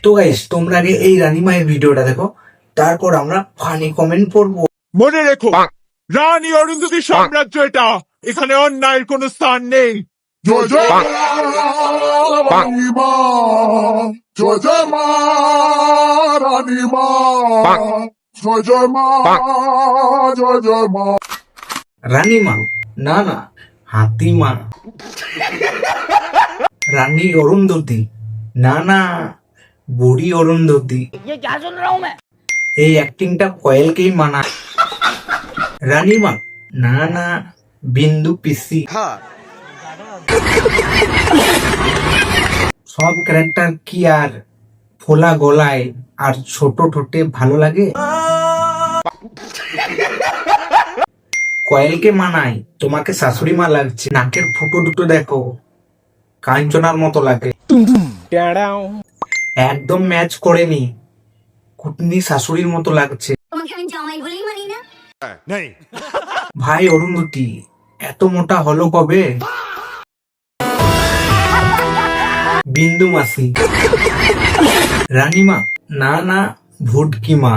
তো গাইস, তোমরা আগে এই রানীমায়ের ভিডিওটা দেখো, তারপর আমরা ফানি কমেন্ট পড়বো। মনে রেখো, রানী অরুন্ধতী সাম্রাজ্য এটা, এখানে অন্যায়ের কোনো স্থান নেই। জয় জয় রানী মা, জয় জয় মা রানী মা, জয় জয় মা, জয় জয় মা। রানীমা না না, হাতিমা। রানী অরুন্ধতী না না, বুড়ি অরুন্ধতী। এই অ্যাক্টিংটা কয়েলকেই মানায়। রানীমা না না, বিন্দু পিসি। সব ক্যারেক্টার কি আর ফোলা গলায় আর ছোট ঠোঁটে ভালো লাগে? কয়েলকে মানায়, তোমাকে শাশুড়ি মা লাগছে। নাকের ফুটো দুটো দেখো, কাঞ্চনার মতো লাগে। একদম ম্যাচ করেনি, কুটনি শাশুড়ির মতো লাগছে। তোমাকে আমি জামাই বলেই মানি না। ভাই অরুন্ধতী এত মোটা হলো কবে? বিন্দু মাসি। রানীমা না না, ভুটকি মা।